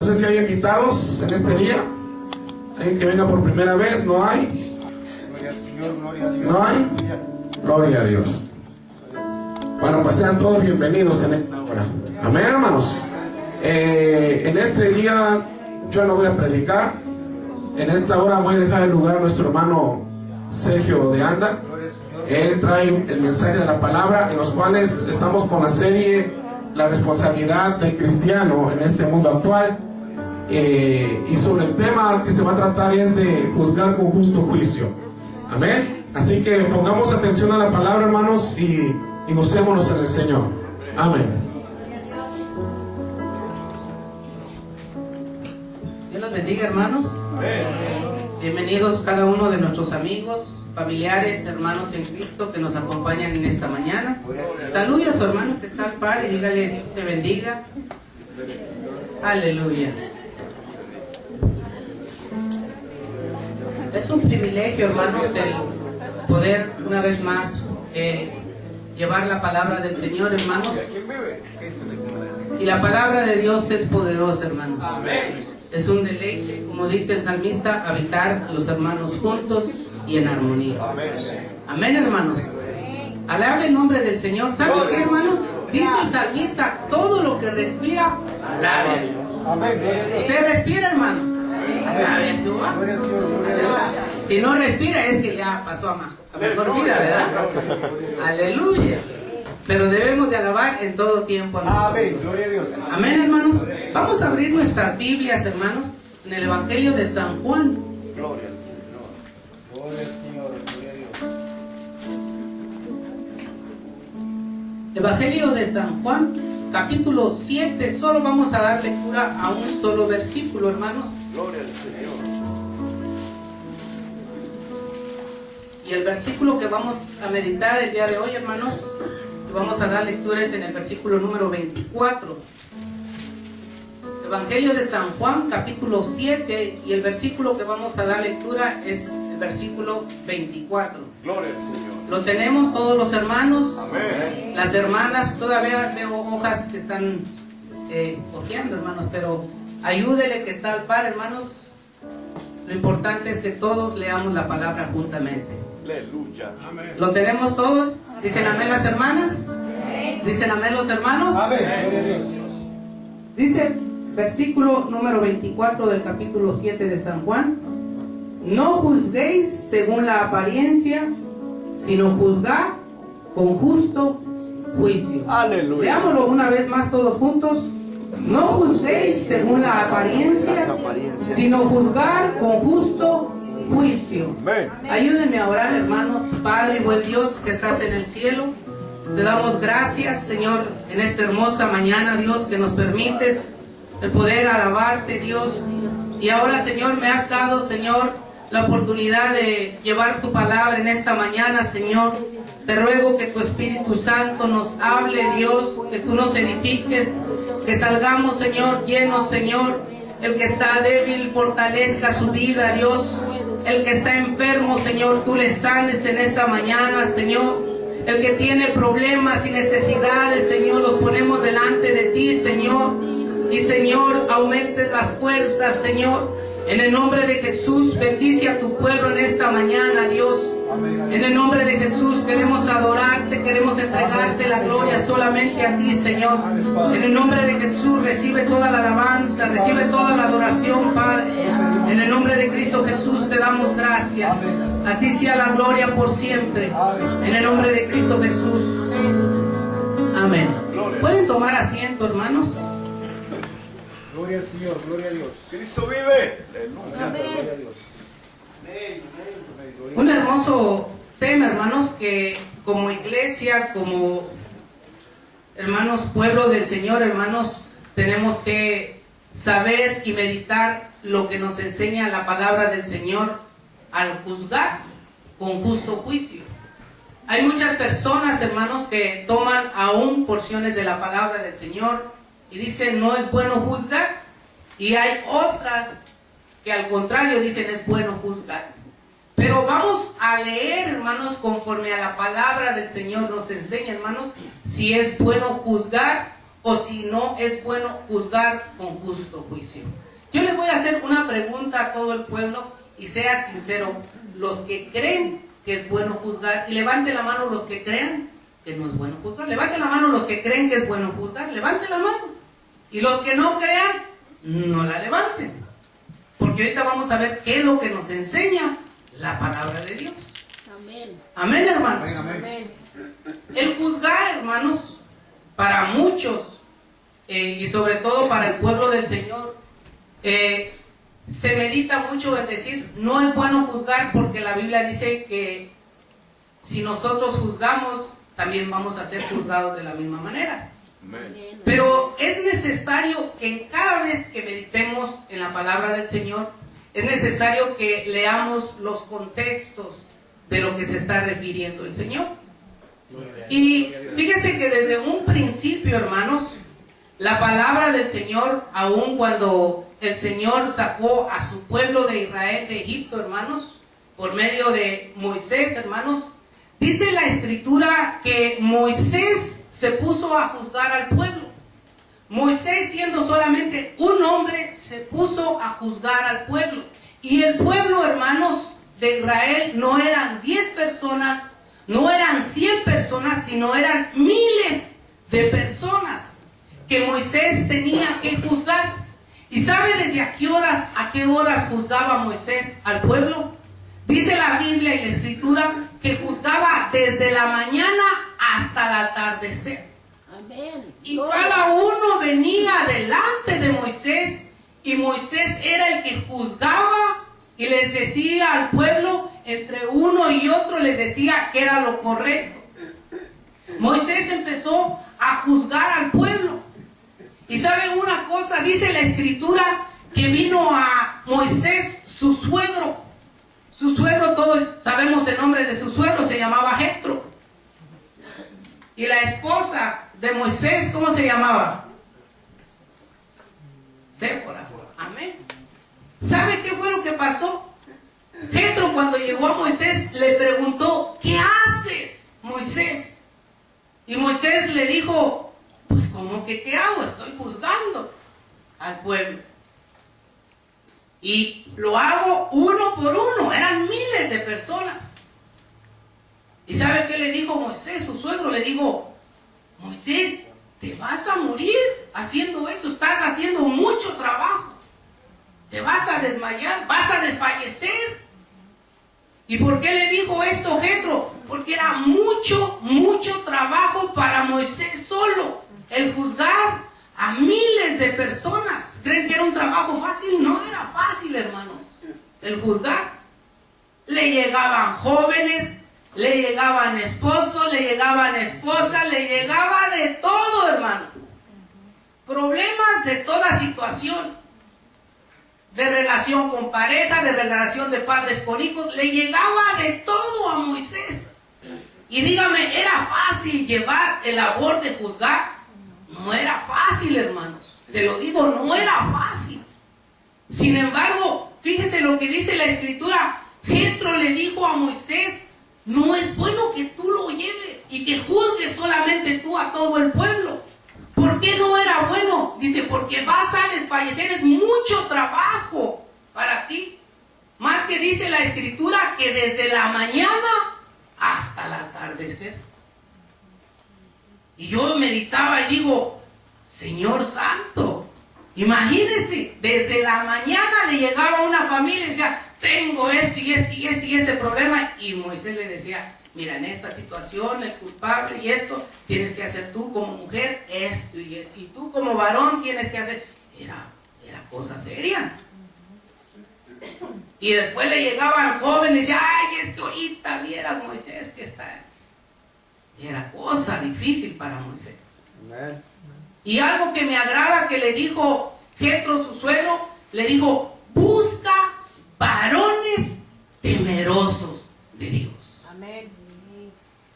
No sé si hay invitados en este día. ¿Alguien que venga por primera vez? ¿No hay? Gloria al Señor, gloria a Dios. ¿No hay? Gloria a Dios. Bueno, pues sean todos bienvenidos en esta hora. Amén, hermanos. En este día yo no voy a predicar. En esta hora voy a dejar el lugar a nuestro hermano Sergio de Anda. Él trae el mensaje de la palabra, en los cuales estamos con la serie La responsabilidad del cristiano en este mundo actual. Y sobre el tema que se va a tratar es de juzgar con justo juicio. Amén. Así que pongamos atención a la palabra, hermanos, y gocémonos en el Señor. Amén. Dios los bendiga, hermanos. Bienvenidos cada uno de nuestros amigos, familiares, hermanos en Cristo que nos acompañan en esta mañana. Salude a su hermano que está al par y dígale: Dios te bendiga. Aleluya. Es un privilegio, hermanos, el poder una vez más llevar la palabra del Señor, hermanos. Y la palabra de Dios es poderosa, hermanos. Es un deleite, como dice el salmista, habitar los hermanos juntos y en armonía. Amén, hermanos. Alabe el nombre del Señor. ¿Sabe qué, hermano? Dice el salmista: todo lo que respira, alabe. ¿Usted respira, hermano? Alabe a Jehová. Si no respira, es que ya pasó a mejor vida, ¿verdad? Aleluya. Pero debemos de alabar en todo tiempo a nuestro Amén, Dios. gloria a Dios. Amén, hermanos. Vamos a abrir nuestras Biblias, hermanos, en el Evangelio de San Juan. Gloria al Señor. Gloria al Señor, gloria a Dios. Evangelio de San Juan, capítulo 7. Solo vamos a dar lectura a un solo versículo, hermanos. Gloria al Señor. Y el versículo que vamos a meditar el día de hoy, hermanos, que vamos a dar lectura es en el versículo número 24. Evangelio de San Juan, capítulo 7, y el versículo que vamos a dar lectura es el versículo 24. Gloria al Señor. Lo tenemos todos los hermanos. Amén. Las hermanas, todavía veo hojas que están hojeando, hermanos, pero ayúdele que está al par, hermanos. Lo importante es que todos leamos la palabra juntamente. Aleluya. ¿Lo tenemos todos? ¿Dicen amén las hermanas? ¿Dicen amén los hermanos? Amén. Gloria a Dios. Dice versículo número 24 del capítulo 7 de San Juan: no juzguéis según la apariencia, sino juzgad con justo juicio. Aleluya. Leámoslo una vez más todos juntos. No juzguéis según la apariencia, sino juzgar con justo juicio. Amén. Ayúdenme a orar, hermanos. Padre, buen Dios que estás en el cielo, te damos gracias, Señor, en esta hermosa mañana, Dios, que nos permites el poder alabarte, Dios. Y ahora, Señor, me has dado, Señor, la oportunidad de llevar tu palabra en esta mañana, Señor. Te ruego que tu Espíritu Santo nos hable, Dios, que tú nos edifiques, que salgamos, Señor, llenos, Señor. El que está débil, fortalezca su vida, Dios. El que está enfermo, Señor, tú le sanes en esta mañana, Señor. El que tiene problemas y necesidades, Señor, los ponemos delante de ti, Señor. Y, Señor, aumentes las fuerzas, Señor. En el nombre de Jesús, bendice a tu pueblo en esta mañana, Dios. En el nombre de Jesús queremos adorarte, queremos entregarte la gloria solamente a ti, Señor. En el nombre de Jesús recibe toda la alabanza, recibe toda la adoración, Padre. En el nombre de Cristo Jesús te damos gracias. A ti sea la gloria por siempre. En el nombre de Cristo Jesús. Amén. ¿Pueden tomar asiento, hermanos? Gloria al Señor, gloria a Dios. Cristo vive. Aleluya. Gloria a Dios. Un hermoso tema, hermanos, que como iglesia, como hermanos, pueblo del Señor, hermanos, tenemos que saber y meditar lo que nos enseña la palabra del Señor al juzgar con justo juicio. Hay muchas personas, hermanos, que toman aún porciones de la palabra del Señor y dicen no es bueno juzgar, y hay otras que al contrario dicen es bueno juzgar. Pero vamos a leer, hermanos, conforme a la palabra del Señor nos enseña, hermanos, si es bueno juzgar o si no es bueno juzgar con justo juicio. Yo les voy a hacer una pregunta a todo el pueblo y sea sincero, los que creen que es bueno juzgar, y levante la mano los que crean que no es bueno juzgar, levante la mano los que creen que es bueno juzgar, levante la mano, y los que no crean, no la levanten, porque ahorita vamos a ver qué es lo que nos enseña la palabra de Dios. Amén. Amén, hermanos. Amén. El juzgar, hermanos, para muchos, y sobre todo para el pueblo del Señor, se medita mucho en decir, no es bueno juzgar, porque la Biblia dice que si nosotros juzgamos, también vamos a ser juzgados de la misma manera. Amén. Pero es necesario que en cada vez que meditemos en la palabra del Señor, es necesario que leamos los contextos de lo que se está refiriendo el Señor. Y fíjense que desde un principio, hermanos, la palabra del Señor, aun cuando el Señor sacó a su pueblo de Israel de Egipto, hermanos, por medio de Moisés, hermanos, dice la Escritura que Moisés se puso a juzgar al pueblo. Moisés, siendo solamente un hombre, se puso a juzgar al pueblo. Y el pueblo, hermanos, de Israel no eran 10 personas, no eran 100 personas, sino eran miles de personas que Moisés tenía que juzgar. ¿Y sabe desde a qué horas juzgaba Moisés al pueblo? Dice la Biblia y la Escritura que juzgaba desde la mañana hasta el atardecer. Amén. Y cada uno venía delante de Moisés, y Moisés era el que juzgaba y les decía al pueblo, entre uno y otro les decía que era lo correcto. Moisés empezó a juzgar al pueblo. Y saben una cosa, dice la Escritura que vino a Moisés su suegro. Su suegro, todos sabemos el nombre de su suegro, se llamaba Jetro. Y la esposa de Moisés, ¿cómo se llamaba? Séfora. Amén. ¿Sabe qué fue lo que pasó? Jetro, cuando llegó a Moisés, le preguntó, ¿qué haces, Moisés? Y Moisés le dijo, pues ¿cómo que qué hago? Estoy juzgando al pueblo. Y lo hago uno por uno, eran miles de personas. ¿Y sabe qué le dijo Moisés, su suegro? Le dijo, Moisés, te vas a morir haciendo eso, estás haciendo mucho trabajo. Te vas a desmayar, vas a desfallecer. ¿Y por qué le dijo esto Jetro? Porque era mucho trabajo para Moisés solo, el juzgar a miles de personas. ¿Creen que era un trabajo fácil? No era fácil, hermanos, el juzgar. Le llegaban jóvenes, le llegaban esposos, le llegaban esposas, le llegaba de todo, hermano. Problemas de toda situación. De relación con pareja, de relación de padres con hijos, le llegaba de todo a Moisés. Y dígame, ¿era fácil llevar el labor de juzgar? No era fácil, hermanos. Se lo digo, no era fácil. Sin embargo, fíjese lo que dice la Escritura. Jetro le dijo a Moisés, no es bueno que tú lo lleves y que juzgues solamente tú a todo el pueblo. ¿Por qué no era bueno? Dice, porque vas a desfallecer, es mucho trabajo para ti. Más que dice la Escritura que desde la mañana hasta el atardecer. Y yo meditaba y digo, Señor Santo, imagínense, desde la mañana le llegaba una familia y decía, tengo esto y este problema. Y Moisés le decía, mira, en esta situación el culpable y esto, tienes que hacer tú como mujer esto y esto, y tú como varón tienes que hacer. Era cosa seria. Y después le llegaban jóvenes y decían, ay, es que ahorita vieras Moisés que está. Y era cosa difícil para Moisés. Amén. Y algo que me agrada que le dijo Jetro, su suegro, le dijo, busca varones temerosos de Dios. Amén.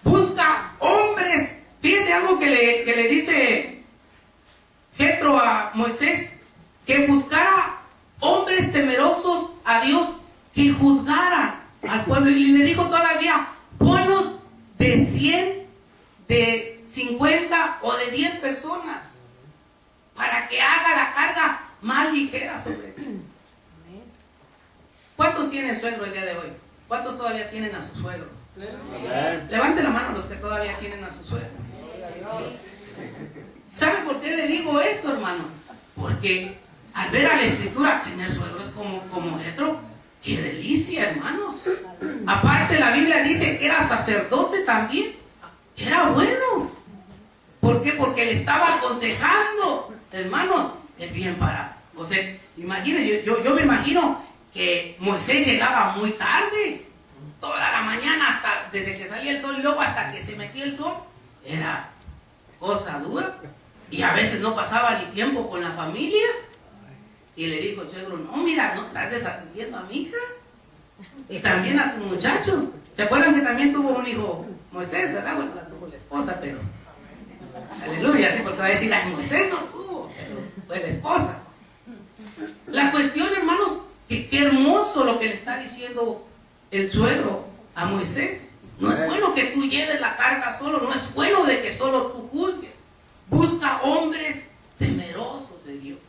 Busca hombres. Fíjese algo que le dice Jetro a Moisés, que buscara hombres temerosos a Dios, que juzgaran al pueblo. Y le dijo todavía, ponlos de 100, de 50 o de 10 personas. ligera sobre ti. ¿Cuántos tienen suegro el día de hoy? ¿Cuántos todavía tienen a su suegro? Levante la mano los que todavía tienen a su suegro. ¿Sabe por qué le digo esto, hermano? Porque al ver a la escritura, tener suegros como Jetro, ¡qué delicia, hermanos! Aparte, la Biblia dice que era sacerdote también. Era bueno. ¿Por qué? Porque le estaba aconsejando, hermanos, el bien para. O sea, imagínense, yo me imagino que Moisés llegaba muy tarde, toda la mañana, hasta desde que salía el sol y luego hasta que se metía el sol. Era cosa dura. Y a veces no pasaba ni tiempo con la familia. Y le dijo el suegro, no, mira, no estás desatendiendo a mi hija. Y también a tu muchacho. ¿Se acuerdan que también tuvo un hijo Moisés, verdad? Bueno, la tuvo la esposa, pero... Aleluya, sí, porque va a decir, ay, Moisés no tuvo, pero fue la esposa. La cuestión, hermanos, que qué hermoso lo que le está diciendo el suegro a Moisés. No es bueno que tú lleves la carga solo, no es bueno de que solo tú juzgues. Busca hombres temerosos de Dios.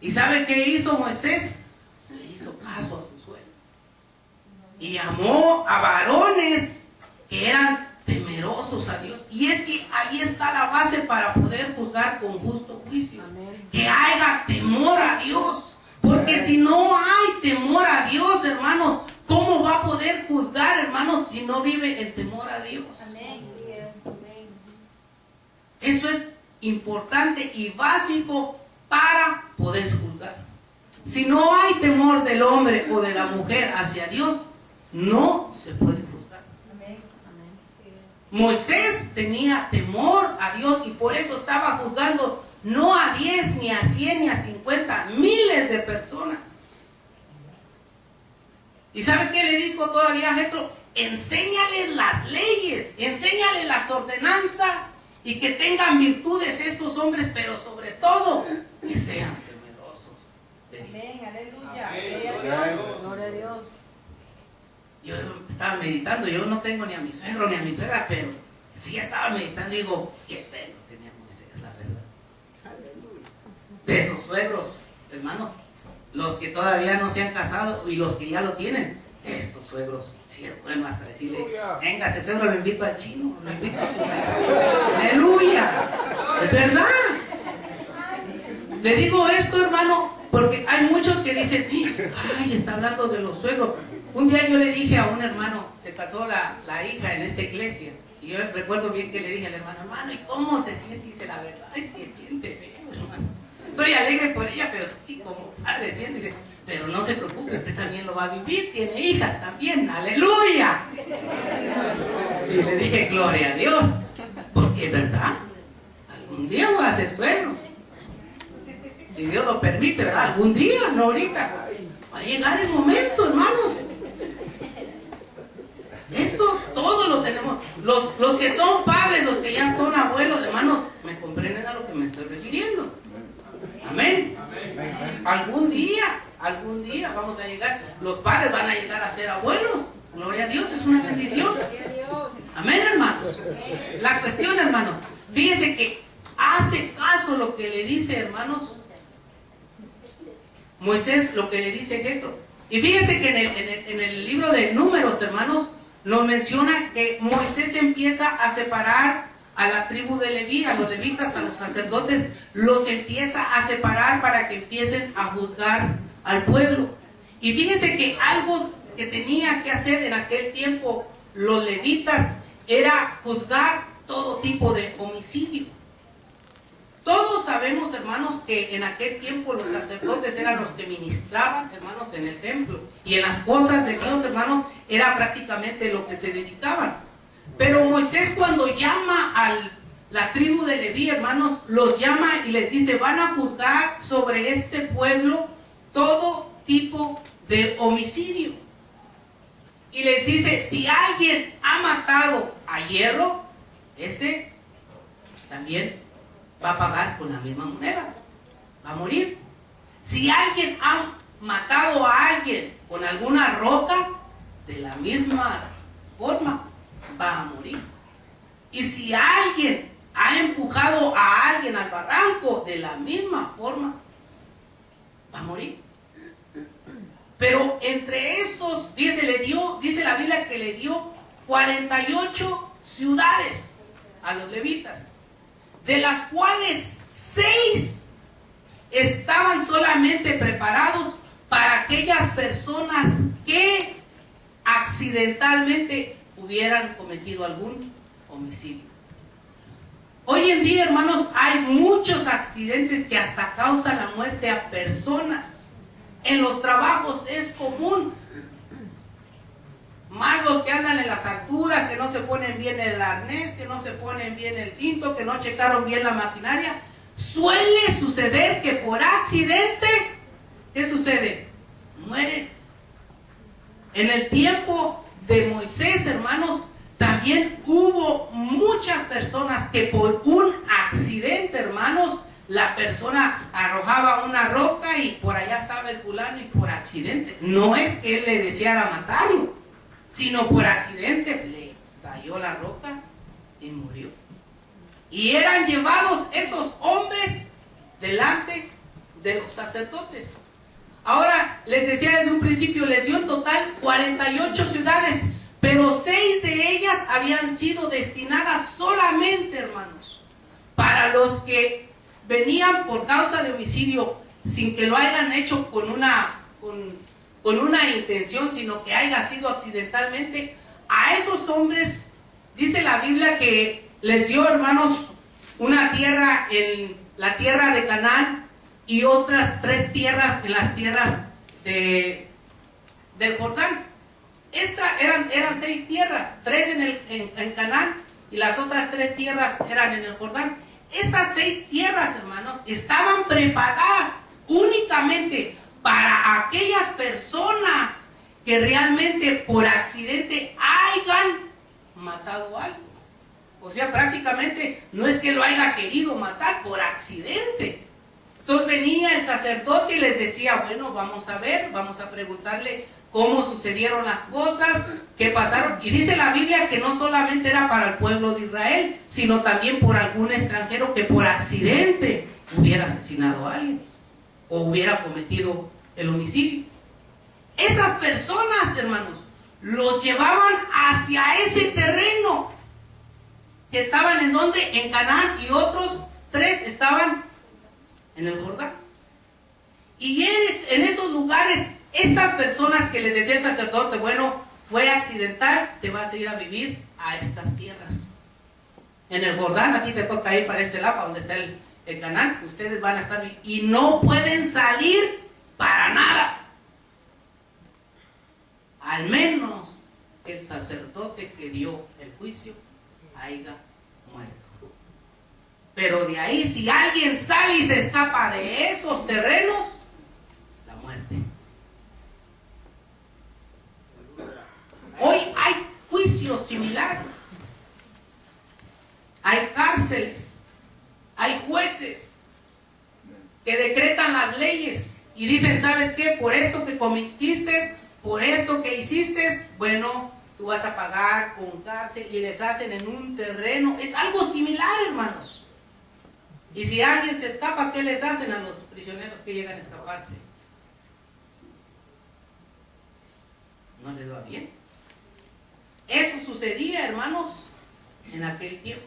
¿Y sabe qué hizo Moisés? Le hizo caso a su suegro. Y amó a varones que eran temerosos a Dios. Y es que ahí está la base para poder juzgar con justo juicio. Que haya temor a Dios. Porque si no hay temor a Dios, hermanos, ¿cómo va a poder juzgar, hermanos, si no vive en temor a Dios? Eso es importante y básico para poder juzgar. Si no hay temor del hombre o de la mujer hacia Dios, no se puede juzgar. Moisés tenía temor a Dios y por eso estaba juzgando no a 10, ni a 100, ni a 50, miles de personas. ¿Y sabe qué le dijo todavía a Jetro? Enséñales las leyes, enséñales las ordenanzas y que tengan virtudes estos hombres, pero sobre todo que sean temerosos de Dios. Amén, aleluya. Gloria a Dios. Gloria a Dios. Yo estaba meditando, yo no tengo ni a mi suegro ni a mi suegra, pero sí estaba meditando y digo, qué suegro tenía Moisés, la verdad. De esos suegros, hermanos, los que todavía no se han casado y los que ya lo tienen, estos suegros, sí es bueno hasta decirle, venga, ese suegro lo invito al chino, lo invito a... ¡Aleluya! Es verdad. Le digo esto, hermano, porque hay muchos que dicen, ay, está hablando de los suegros. Un día yo le dije a un hermano, se casó la hija en esta iglesia, y yo recuerdo bien que le dije al hermano, ¿y cómo se siente? Dice, la verdad, se siente feo, hermano. Estoy alegre por ella, pero sí, como padre siente, dice, pero no se preocupe, usted también lo va a vivir, tiene hijas también, aleluya. Y le dije, gloria a Dios, porque es verdad, algún día voy a ser suegro. Si Dios lo permite, ¿verdad? Algún día, no ahorita. Va a llegar el momento, hermanos. Eso todo lo tenemos. Los que son padres, los que ya son abuelos, hermanos, me comprenden a lo que me estoy refiriendo. Amén. Algún día vamos a llegar. Los padres van a llegar a ser abuelos. Gloria a Dios, es una bendición. Amén, hermanos. La cuestión, hermanos, fíjense que hace caso lo que le dice, hermanos, Moisés, lo que le dice Jetro. Y fíjense que en el libro de Números, hermanos, nos menciona que Moisés empieza a separar a la tribu de Leví, a los levitas, a los sacerdotes, los empieza a separar para que empiecen a juzgar al pueblo. Y fíjense que algo que tenía que hacer en aquel tiempo los levitas era juzgar todo tipo de homicidio. Todos sabemos, hermanos, que en aquel tiempo los sacerdotes eran los que ministraban, hermanos, en el templo. Y en las cosas de Dios, hermanos, era prácticamente lo que se dedicaban. Pero Moisés, cuando llama a la tribu de Leví, hermanos, los llama y les dice, van a juzgar sobre este pueblo todo tipo de homicidio. Y les dice, si alguien ha matado a hierro, ese también va a pagar con la misma moneda, va a morir. Si alguien ha matado a alguien con alguna roca, de la misma forma va a morir. Y si alguien ha empujado a alguien al barranco, de la misma forma va a morir. Pero entre esos, fíjese, le dio, dice la Biblia que le dio 48 ciudades a los levitas, de las cuales 6 estaban solamente preparados para aquellas personas que accidentalmente hubieran cometido algún homicidio. Hoy en día, hermanos, hay muchos accidentes que hasta causan la muerte a personas. En los trabajos es común. Más los que andan en las alturas, que no se ponen bien el arnés, que no se ponen bien el cinto, que no checaron bien la maquinaria. Suele suceder que por accidente, ¿qué sucede? Mueren. En el tiempo de Moisés, hermanos, también hubo muchas personas que por un accidente, hermanos, la persona arrojaba una roca y por allá estaba el fulano y por accidente. No es que él le deseara matarlo, sino por accidente le cayó la roca y murió. Y eran llevados esos hombres delante de los sacerdotes. Ahora, les decía desde un principio, les dio en total 48 ciudades, pero 6 de ellas habían sido destinadas solamente, hermanos, para los que venían por causa de homicidio, sin que lo hayan hecho con una intención, sino que haya sido accidentalmente. A esos hombres, dice la Biblia que les dio, hermanos, una tierra en la tierra de Canaán y otras 3 tierras en las tierras del Jordán. Eran 6 tierras, 3 en Canaán y las otras 3 tierras eran en el Jordán. Esas 6 tierras, hermanos, estaban preparadas únicamente para aquellas personas que realmente por accidente hayan matado algo. O sea, prácticamente no es que lo haya querido matar, por accidente. Entonces venía el sacerdote y les decía, bueno, vamos a ver, vamos a preguntarle cómo sucedieron las cosas, qué pasaron. Y dice la Biblia que no solamente era para el pueblo de Israel, sino también por algún extranjero que por accidente hubiera asesinado a alguien o hubiera cometido el homicidio. Esas personas, hermanos, los llevaban hacia ese terreno que estaban en donde, en Canaán, y otros 3 estaban en el Jordán. Y en esos lugares, estas personas que les decía el sacerdote, bueno, fue accidental, te vas a ir a vivir a estas tierras. En el Jordán, a ti te toca ir para este lado, donde está el Canaán, ustedes van a estar y no pueden salir para nada. Al menos el sacerdote que dio el juicio haya muerto. Pero de ahí, si alguien sale y se escapa de esos terrenos, la muerte. Hoy hay juicios similares. Hay cárceles, hay jueces que decretan las leyes y dicen, ¿sabes qué? Por esto que cometiste, por esto que hiciste, bueno, tú vas a pagar con cárcel, y les hacen en un terreno. Es algo similar, hermanos. Y si alguien se escapa, ¿qué les hacen a los prisioneros que llegan a escaparse? ¿No les va bien? Eso sucedía, hermanos, en aquel tiempo.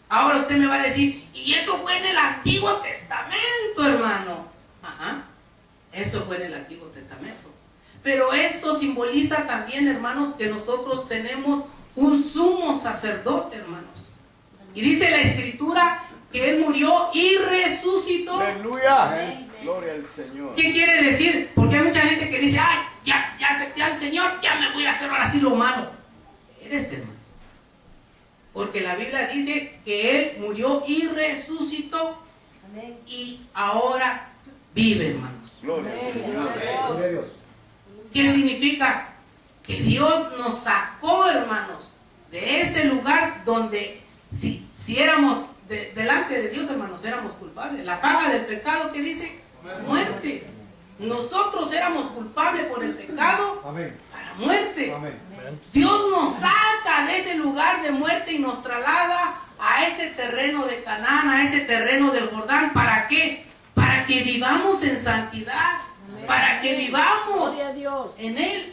Ahora usted me va a decir, y eso fue en el Antiguo Testamento, hermano. Ajá, eso fue en el Antiguo Testamento. Pero esto simboliza también, hermanos, que nosotros tenemos un sumo sacerdote, hermanos. Y dice la Escritura que Él murió y resucitó. Aleluya. Gloria al Señor. ¿Qué quiere decir? Porque hay mucha gente que dice, ay, ya acepté al Señor, ya me voy a hacer ahora sí lo humano. Eres, hermano. Porque la Biblia dice que Él murió y resucitó. Amén. Y ahora vive, hermanos. Gloria al Señor. Gloria a Dios. ¿Qué significa? Que Dios nos sacó, hermanos, de ese lugar donde si éramos delante de Dios, hermanos, éramos culpables. La paga del pecado, ¿qué dice? Es muerte. Nosotros éramos culpables por el pecado. Amén. Para muerte. Amén. Dios nos saca de ese lugar de muerte y nos traslada a ese terreno de Canaán, a ese terreno del Jordán. ¿Para qué? Para que vivamos en santidad, para que vivamos Gloria a Dios. en Él.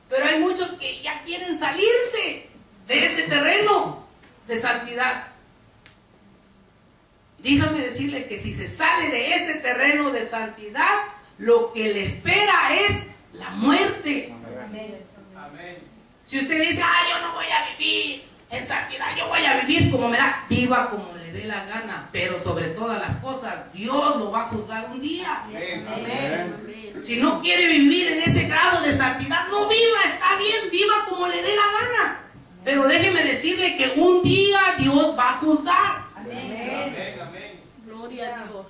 Pero hay muchos que ya quieren salirse de ese terreno de santidad. Déjame decirle que si se sale de ese terreno de santidad, lo que le espera es la muerte. Amén. Si usted dice, yo no voy a vivir en santidad, yo voy a vivir como me da, viva como le dé la gana, pero sobre todas las cosas, Dios lo va a juzgar un día. Amén. Si no quiere vivir en ese grado de santidad, no viva, está bien, viva como le dé la gana. Pero déjeme decirle que un día Dios va a juzgar. Amén. Gloria a Dios.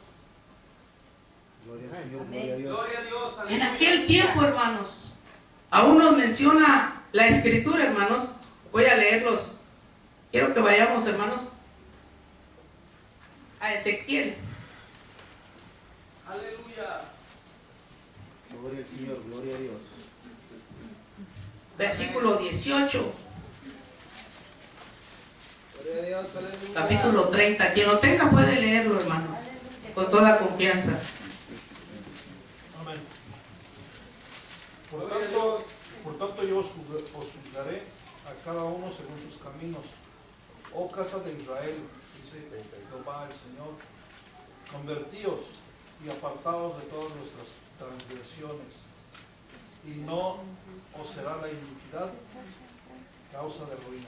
Gloria al Señor, gloria a Dios. Gloria a Dios. En aquel tiempo, hermanos, aún nos menciona la Escritura, hermanos. Voy a leerlos. Quiero que vayamos, hermanos, a Ezequiel. Aleluya. Gloria al Señor, gloria a Dios. Versículo 18, Gloria a Dios, aleluya. capítulo 30. Quien lo tenga puede leerlo, hermanos, con toda confianza. Amén. Por tanto yo os juzgaré a cada uno según sus caminos. Oh casa de Israel, dice Jehová el Señor, convertíos y apartaos de todas vuestras transgresiones, y no os será la iniquidad causa de ruina.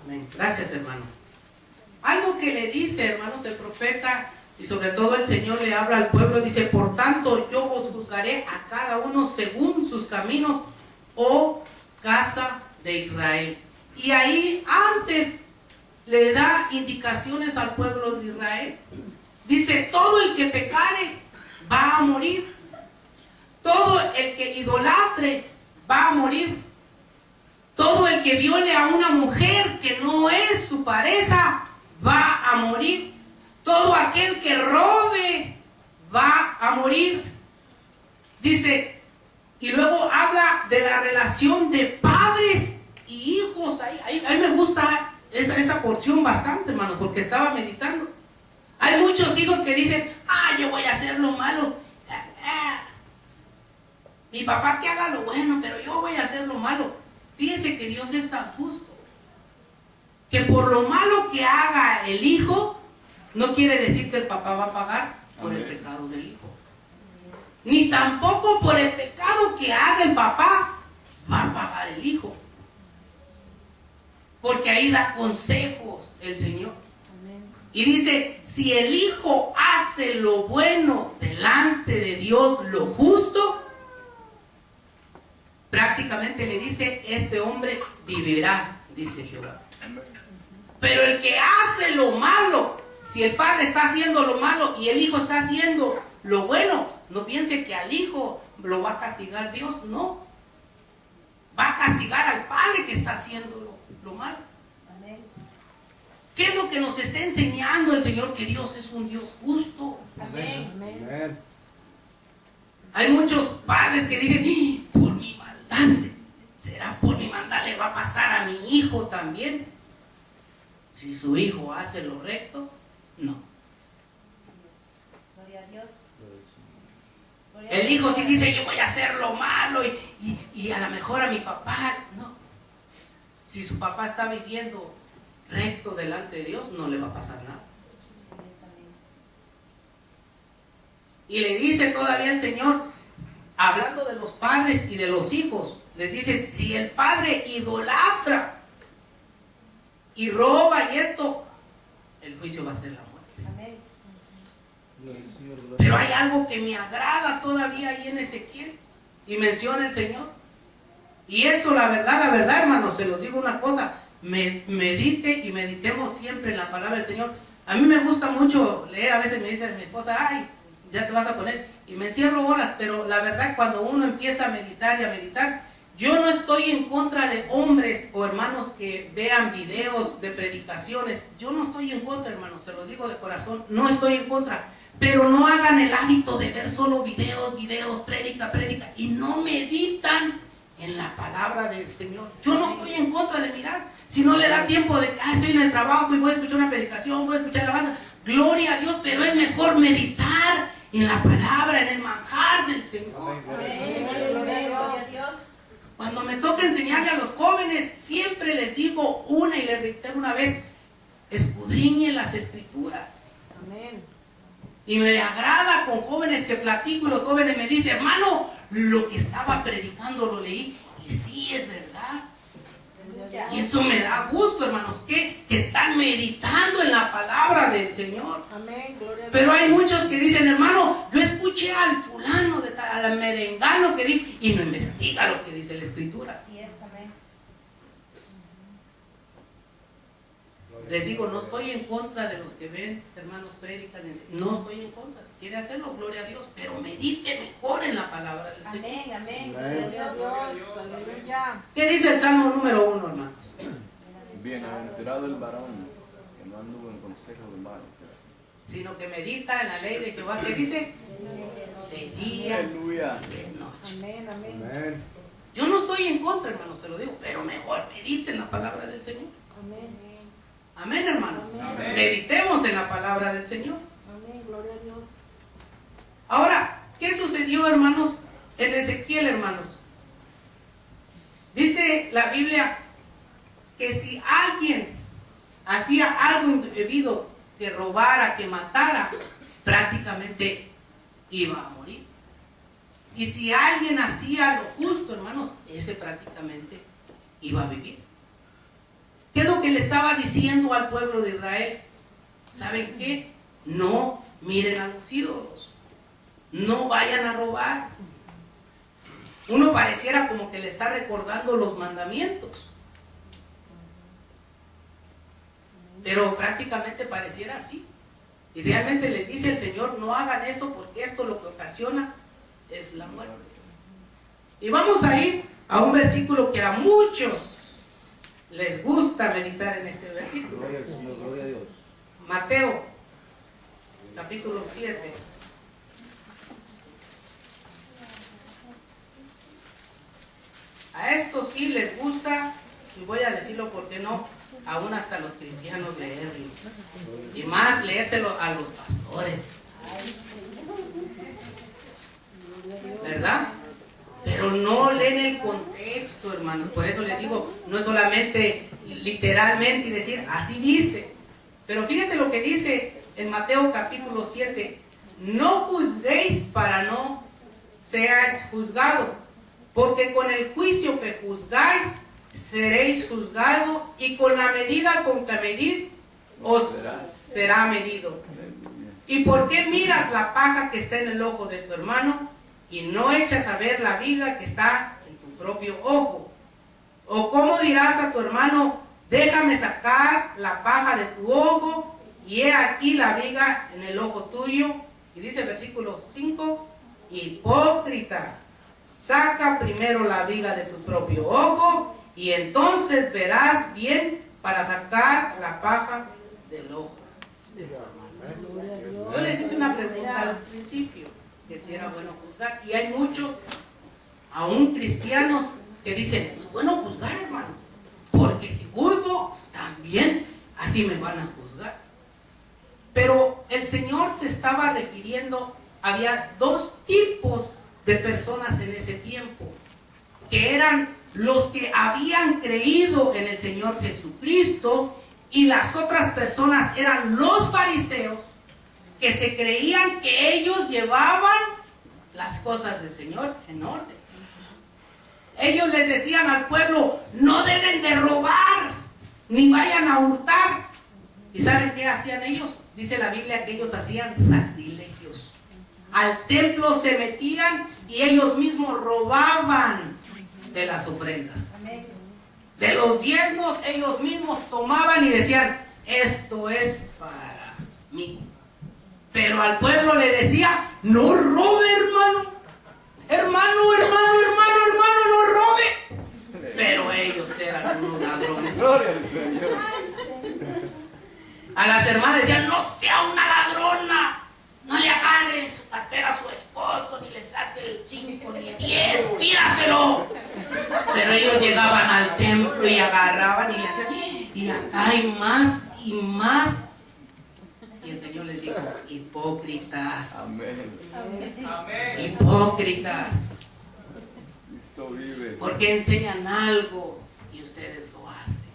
Amén. Gracias, hermano. Algo que le dice, hermanos, el profeta y sobre todo el Señor le habla al pueblo, dice, por tanto yo os juzgaré a cada uno según sus caminos, oh casa de Israel. Y ahí antes le da indicaciones al pueblo de Israel. Dice, todo el que pecare va a morir. Todo el que idolatre va a morir. Todo el que viole a una mujer que no es su pareja va a morir. Todo aquel que robe va a morir. Dice, y luego habla de la relación de padres y hijos. Ahí me gusta esa porción bastante, hermano, porque estaba meditando. Hay muchos hijos que dicen, yo voy a hacer lo malo. Mi papá que haga lo bueno, pero yo voy a hacer lo malo. Fíjese que Dios es tan justo, que por lo malo que haga el hijo, no quiere decir que el papá va a pagar por el pecado del hijo. Ni tampoco por el pecado que haga el papá, va a pagar el hijo. Porque ahí da consejos el Señor. Y dice, si el hijo hace lo bueno delante de Dios, lo justo, prácticamente le dice, este hombre vivirá, dice Jehová. Pero el que hace lo malo, si el padre está haciendo lo malo y el hijo está haciendo lo bueno, no piense que al hijo lo va a castigar Dios, no. Va a castigar al padre que está haciendo lo malo. ¿Qué es lo que nos está enseñando el Señor? Que Dios es un Dios justo. Amén. Hay muchos padres que dicen, por mi maldad, será por mi maldad le va a pasar a mi hijo también. Si su hijo hace lo recto, no. Gloria a Dios. El hijo si dice, yo voy a hacer lo malo y a lo mejor a mi papá, no. Si su papá está viviendo recto delante de Dios, no le va a pasar nada. Y le dice todavía el Señor, hablando de los padres y de los hijos, les dice, si el padre idolatra y roba y esto, el juicio va a ser la muerte. Gloria al Señor, gloria Pero a hay algo que me agrada todavía ahí en Ezequiel, y menciona el Señor. Y eso, la verdad, hermanos, se los digo una cosa, medite y meditemos siempre en la palabra del Señor. A mí me gusta mucho leer, a veces me dice mi esposa, ya te vas a poner, y me encierro horas, pero la verdad cuando uno empieza a meditar y a meditar, yo no estoy en contra de hombres o hermanos que vean videos de predicaciones, yo no estoy en contra, hermanos, se los digo de corazón, no estoy en contra, pero no hagan el hábito de ver solo videos, prédica, y no meditan en la palabra del Señor. Yo no estoy en contra de mirar, si no le da tiempo de, estoy en el trabajo y voy a escuchar una predicación, voy a escuchar la banda, gloria a Dios, pero es mejor meditar en la palabra, en el manjar del Señor. Gloria a Dios. Cuando me toca enseñarle a los jóvenes, siempre les digo una y les reitero una vez, escudriñen las Escrituras. Amén. Y me agrada con jóvenes que platico y los jóvenes me dicen, hermano, lo que estaba predicando lo leí y sí es verdad. Y eso me da gusto, hermanos, que están meditando en la palabra del Señor. Amén. Gloria a Dios. Pero hay muchos que dicen, hermano, yo escuché al fulano, de tal, al merengano que dijo, y no investiga lo que dice la Escritura. Así es, amén. Les digo, no estoy en contra de los que ven, hermanos, predican, no estoy en contra. Si quiere hacerlo, gloria a Dios, pero medite mejor en la palabra del Señor. Amén, amén. Gloria a Dios. Aleluya. ¿Qué dice el Salmo número 1, hermanos? Bienaventurado el varón que no anduvo en consejo de malos. Sino que medita en la ley de Jehová, ¿qué dice? De día Aleluya. y de noche. Amén, amén. Amén. Yo no estoy en contra, hermanos, se lo digo, pero mejor medite en la palabra del Señor. Amén. Amén, hermanos. Amén. Meditemos en la palabra del Señor. Amén. Gloria a Dios. Ahora, ¿qué sucedió, hermanos, en Ezequiel, hermanos? Dice la Biblia que si alguien hacía algo indebido, que robara, que matara, prácticamente iba a morir. Y si alguien hacía lo justo, hermanos, ese prácticamente iba a vivir. ¿Qué es lo que le estaba diciendo al pueblo de Israel? ¿Saben qué? No miren a los ídolos. No vayan a robar. Uno pareciera como que le está recordando los mandamientos. Pero prácticamente pareciera así. Y realmente les dice el Señor, no hagan esto porque esto lo que ocasiona es la muerte. Y vamos a ir a un versículo que a muchos les gusta meditar en este versículo. Gloria al Señor, gloria a Dios. Mateo, capítulo 7. A estos sí les gusta, y voy a decirlo porque no, aún hasta los cristianos leerlo. Y más leérselo a los pastores. ¿Verdad? Pero no leen el contexto, hermanos. Por eso les digo, no es solamente literalmente y decir, así dice. Pero fíjense lo que dice en Mateo capítulo 7. No juzguéis para no seáis juzgados, porque con el juicio que juzgáis, seréis juzgados, y con la medida con que medís, os será medido. ¿Y por qué miras la paja que está en el ojo de tu hermano, y no echas a ver la viga que está en tu propio ojo? ¿O cómo dirás a tu hermano, déjame sacar la paja de tu ojo, y he aquí la viga en el ojo tuyo? Y dice el versículo 5, hipócrita, saca primero la viga de tu propio ojo, y entonces verás bien para sacar la paja del ojo de tu hermano. Yo les hice una pregunta al principio, que si era bueno juzgar, y hay muchos, aún cristianos, que dicen, es bueno juzgar, hermano, porque si juzgo, también así me van a juzgar. Pero el Señor se estaba refiriendo, había dos tipos de personas en ese tiempo, que eran los que habían creído en el Señor Jesucristo, y las otras personas eran los fariseos, que se creían que ellos llevaban las cosas del Señor en orden. Ellos les decían al pueblo, no deben de robar, ni vayan a hurtar. ¿Y saben qué hacían ellos? Dice la Biblia que ellos hacían sacrilegios. Al templo se metían y ellos mismos robaban de las ofrendas. De los diezmos ellos mismos tomaban y decían, esto es para mí. Pero al pueblo le decía, no robe, hermano. Hermano, no robe. Pero ellos eran unos ladrones. Gloria al Señor. A las hermanas decían, no sea una ladrona. No le agarre su cartera a su esposo, ni le saque el 5 ni el 10, pídaselo. Pero ellos llegaban al templo y agarraban y le hacían, y acá hay más y más. Y el Señor les dijo, hipócritas, Amén. Amén. hipócritas, Cristo vive. porque enseñan algo y ustedes lo hacen.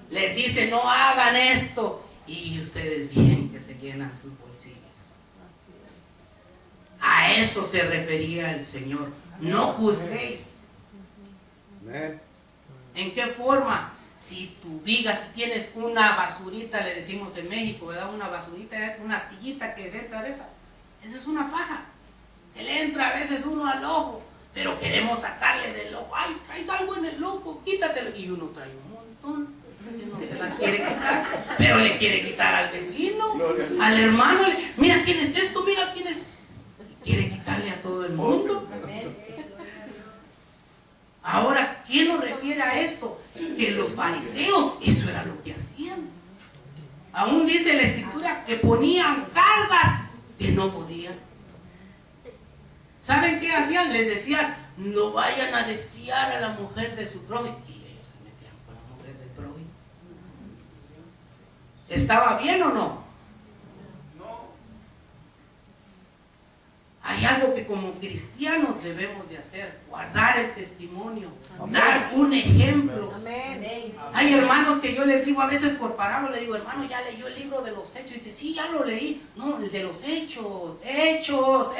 Les dice, no hagan esto, y ustedes bien que se llenan sus bolsillos. A eso se refería el Señor. No juzguéis. Amén. ¿En qué forma? Si tu viga, si tienes una basurita, le decimos en México, ¿verdad? Una basurita, una astillita que se entra de esa es una paja. Que le entra a veces uno al ojo, pero queremos sacarle del ojo. Ay, traes algo en el ojo, quítatelo. Y uno trae un montón, que no se las quiere quitar, pero le quiere quitar al vecino, al hermano. Mira quién es esto, mira quién es. Y quiere quitarle a todo el mundo. Ahora, ¿quién nos refiere a esto? Que los fariseos, eso era lo que hacían. Aún dice la Escritura que ponían cargas que no podían. ¿Saben qué hacían? Les decían, no vayan a desear a la mujer de su prójimo. Y ellos se metían con la mujer del prójimo. ¿Estaba bien o no? Hay algo que como cristianos debemos de hacer, guardar el testimonio, dar un ejemplo. Amén. Hay hermanos que yo les digo a veces por parábola, le digo, hermano, ¿ya leyó el libro de los Hechos? Y dice, sí, ya lo leí. No, el de los Hechos, Hechos,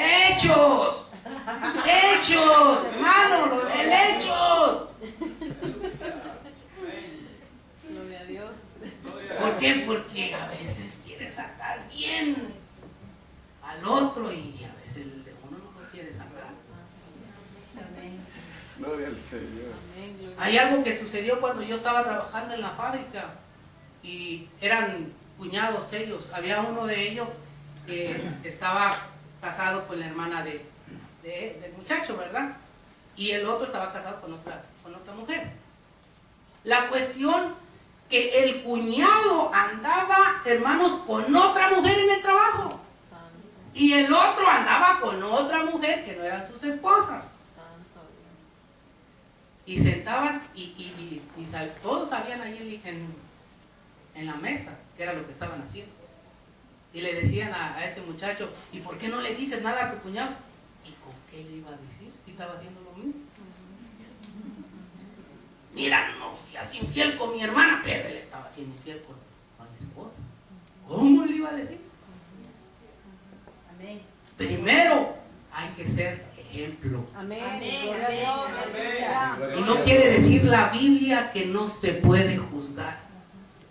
hermano, el Hechos. Gloria a Dios. ¿Por qué? Porque a veces quiere sacar bien al otro y a veces el de uno no lo quiere sacar. Gloria al Señor. Hay algo que sucedió cuando yo estaba trabajando en la fábrica y eran cuñados ellos. Había uno de ellos que estaba casado con la hermana del muchacho, ¿verdad? Y el otro estaba casado con otra mujer. La cuestión que el cuñado andaba, hermanos, con otra mujer en el trabajo. Y el otro andaba con otra mujer que no eran sus esposas. Y sentaban y todos sabían ahí en la mesa qué era lo que estaban haciendo. Y le decían a este muchacho, ¿y por qué no le dices nada a tu cuñado? ¿Y con qué le iba a decir? Si estaba haciendo lo mismo. Mira, no seas infiel con mi hermana, pero él estaba siendo infiel con mi esposa. ¿Cómo le iba a decir? Primero hay que ser ejemplo. Amén. Gloria a Dios. Aleluya. Y no quiere decir la Biblia que no se puede juzgar.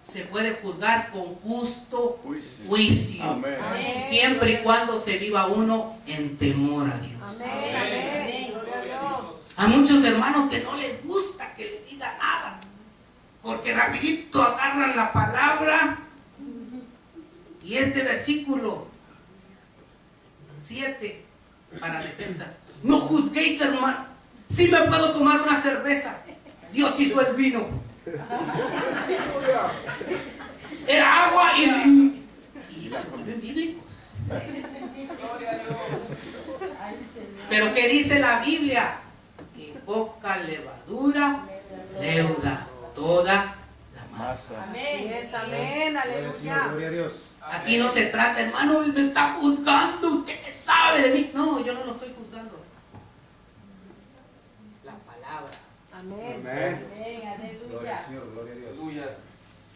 Se puede juzgar con justo juicio. Amén. Siempre y cuando se viva uno en temor a Dios. Amén. Amén. Gloria a Dios. Hay muchos hermanos que no les gusta que les diga nada, porque rapidito agarran la palabra y este versículo 7 para defensa. No juzguéis, hermano. Si me puedo tomar una cerveza, Dios hizo el vino. Era agua y se vuelven bíblicos. Pero ¿qué dice la Biblia? Que poca levadura leuda toda la masa. Amén. Amén. Aleluya. Gloria a Dios. Aquí no se trata, hermano, me está juzgando, usted qué sabe de mí. No, yo no lo estoy juzgando. La palabra. Amén. Amén. Amén. Gloria Aleluya. al Señor. Gloria a Dios.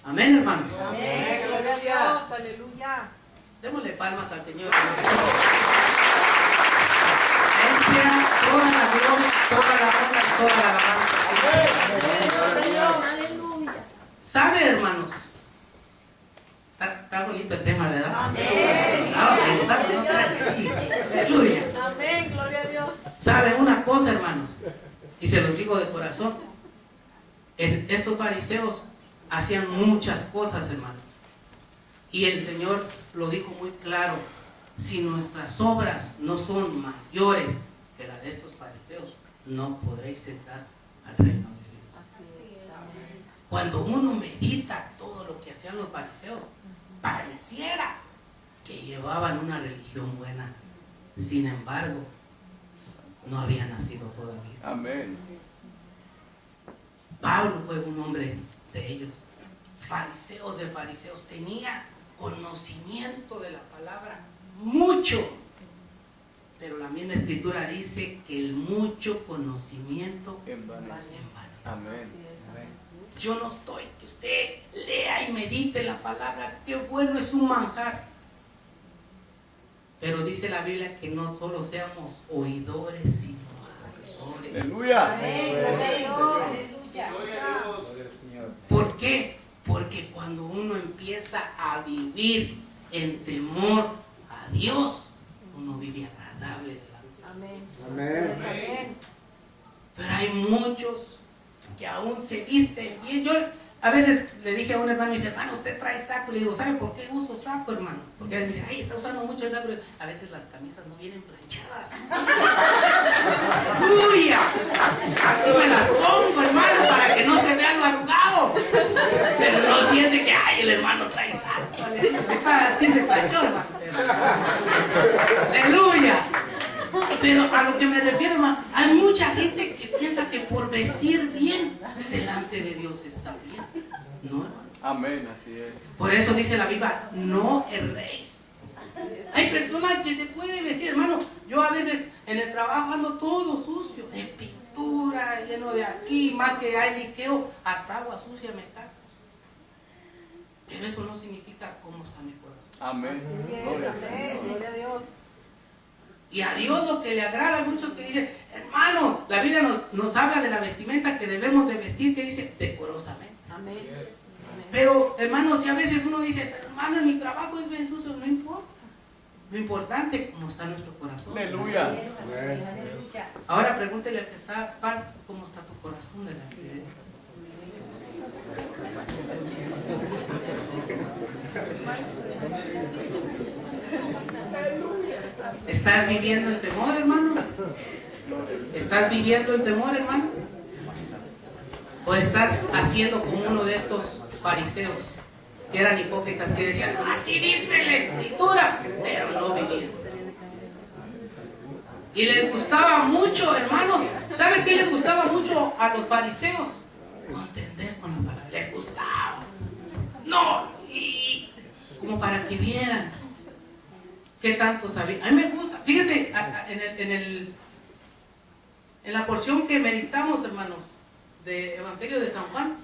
Amén, hermanos. Amén. Gloria a Dios. Aleluya. Démosle palmas al Señor. Él sea toda la gloria, toda la honra y toda la alabanza. Aleluya. ¿Sabe, hermanos? Está bonito el tema, ¿verdad? Amén. Sí. Aleluya. Amén. Gloria a Dios. ¿Sabe una cosa, hermanos? Y se los digo de corazón. Estos fariseos hacían muchas cosas, hermanos. Y el Señor lo dijo muy claro. Si nuestras obras no son mayores que las de estos fariseos, no podréis entrar al reino de Dios. Cuando uno medita todo lo que hacían los fariseos, pareciera que llevaban una religión buena. Sin embargo, no había nacido todavía. Amén. Pablo fue un hombre de ellos. Fariseos de fariseos. Tenía conocimiento de la palabra, mucho. Pero la misma escritura dice que el mucho conocimiento envanece. Amén. Yo no estoy que usted lea y medite la palabra, qué bueno es un manjar. Pero dice la Biblia que no solo seamos oidores, sino hacedores. Aleluya. Aleluya. ¿Por qué? Porque cuando uno empieza a vivir en temor a Dios, uno vive agradable delante de Dios. Amén. Pero hay muchos que aún se visten bien. Yo a veces le dije a un hermano, me dice, hermano, usted trae saco. Le digo, ¿sabe por qué uso saco, hermano? Porque a veces me dice, ay, está usando mucho el saco. A veces las camisas no vienen planchadas. ¡Uy! Así me las pongo, hermano, para que no se vea lo arrugado. Pero no siente que, ay, el hermano trae saco. Sí se planchó, hermano. ¡Aleluya! Pero a lo que me refiero, hermano, hay mucha gente que piensa que por vestir bien delante de Dios está bien. No, hermano. Amén, así es. Por eso dice la Biblia, no erréis. Hay personas que se pueden vestir, hermano. Yo a veces en el trabajo ando todo sucio, de pintura, lleno de aquí, más que hay liqueo, hasta agua sucia me cae. Pero eso no significa cómo está mi corazón. Amén. Gloria al Señor. Gloria a Dios. Y a Dios lo que le agrada a muchos que dicen, hermano, la Biblia nos habla de la vestimenta que debemos de vestir, que dice decorosamente. Amén. Pero, hermano, si a veces uno dice, hermano, mi trabajo es bien sucio, no importa. Lo importante es cómo está nuestro corazón. Aleluya. Aleluya. Ahora pregúntele al que está par, cómo está tu corazón delante de Dios. ¿Estás viviendo el temor, hermano? ¿Estás viviendo el temor, hermano? ¿O estás haciendo como uno de estos fariseos que eran hipócritas, que decían, así dice la escritura, pero no vivían? Y les gustaba mucho, hermanos. ¿Saben qué les gustaba mucho a los fariseos? Contender con la palabra. Les gustaba. No, y como para que vieran qué tanto sabían. A mí me gusta. Fíjense, en la porción que meditamos, hermanos, de Evangelio de San Juan,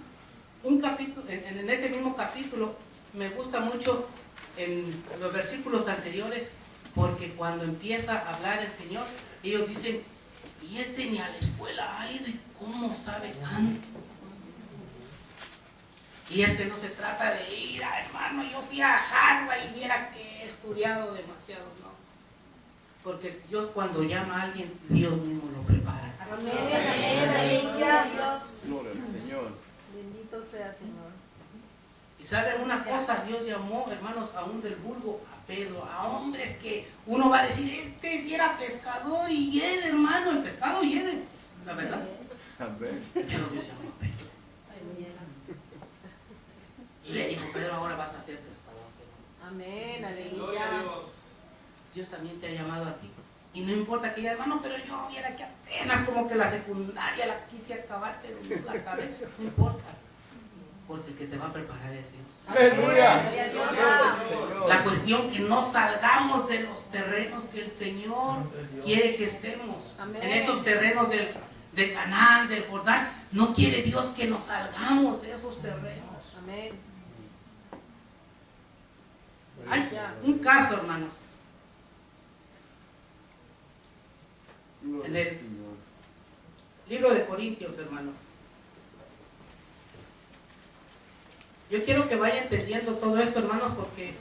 un capítulo, en ese mismo capítulo, me gusta mucho en los versículos anteriores, porque cuando empieza a hablar el Señor, ellos dicen, y este ni a la escuela ha ido, ¿y cómo sabe tanto? Y es que no se trata de ir, hermano, yo fui a Harvard y viera que he estudiado demasiado, no. Porque Dios cuando llama a alguien, Dios mismo lo prepara. Amén. Aleluya. Dios. Gloria al Señor. Bendito sea, Señor. Y saben una cosa, Dios llamó, hermanos, aún del vulgo a Pedro, a hombres que uno va a decir, este sí era pescador y él, hermano, el pescado y él, la verdad. Amén. Pero Dios llamó a Pedro. Y le dijo, Pedro, ahora vas a ser pescador. Amén. Gloria a Aleluya. Dios. Dios también te ha llamado a ti. Y no importa que ya, hermano, pero yo viera que apenas como que la secundaria la quise acabar, pero no la acabé. No importa. Porque el que te va a preparar es Dios. Aleluya. Gloria a Dios. La cuestión que no salgamos de los terrenos que el Señor quiere que estemos. Amén. En esos terrenos de Canaán, del Jordán. No quiere Dios que nos salgamos de esos terrenos. Amén. Hay un caso, hermanos. En el libro de Corintios, hermanos. Yo quiero que vaya entendiendo todo esto, hermanos, porque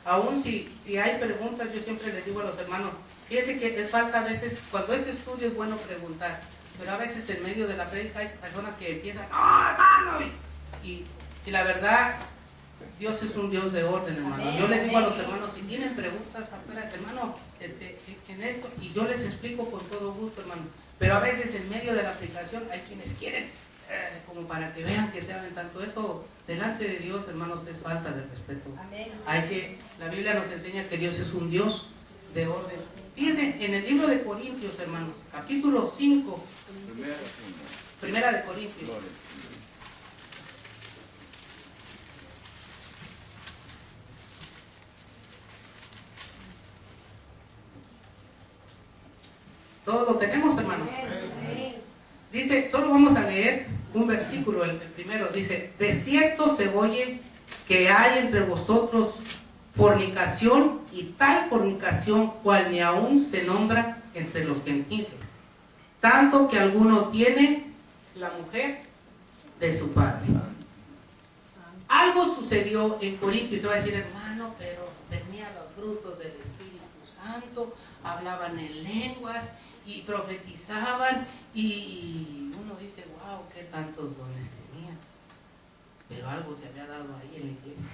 aún si hay preguntas, yo siempre les digo a los hermanos, fíjense que les falta a veces, cuando es estudio es bueno preguntar, pero a veces en medio de la prédica hay personas que empiezan, ¡no, hermano! Y la verdad, Dios es un Dios de orden, hermano. Yo les digo a los hermanos, si tienen preguntas afuera, hermano, en esto, y yo les explico con todo gusto, hermano. Pero a veces en medio de la aplicación hay quienes quieren, como para que vean que saben tanto. Eso delante de Dios, hermanos, es falta de respeto. La Biblia nos enseña que Dios es un Dios de orden. Fíjense, en el libro de Corintios, hermanos, capítulo 5, primera de Corintios. Gloria al Todos lo tenemos, hermanos. Dice, solo vamos a leer un versículo, el primero. Dice, de cierto se oye que hay entre vosotros fornicación, y tal fornicación cual ni aún se nombra entre los gentiles, tanto que alguno tiene la mujer de su padre. Algo sucedió en Corinto, y te voy a decir, hermano, pero tenía los frutos del Espíritu Santo, hablaban en lenguas y profetizaban, y uno dice, wow, qué tantos dones tenía. Pero algo se había dado ahí en la iglesia.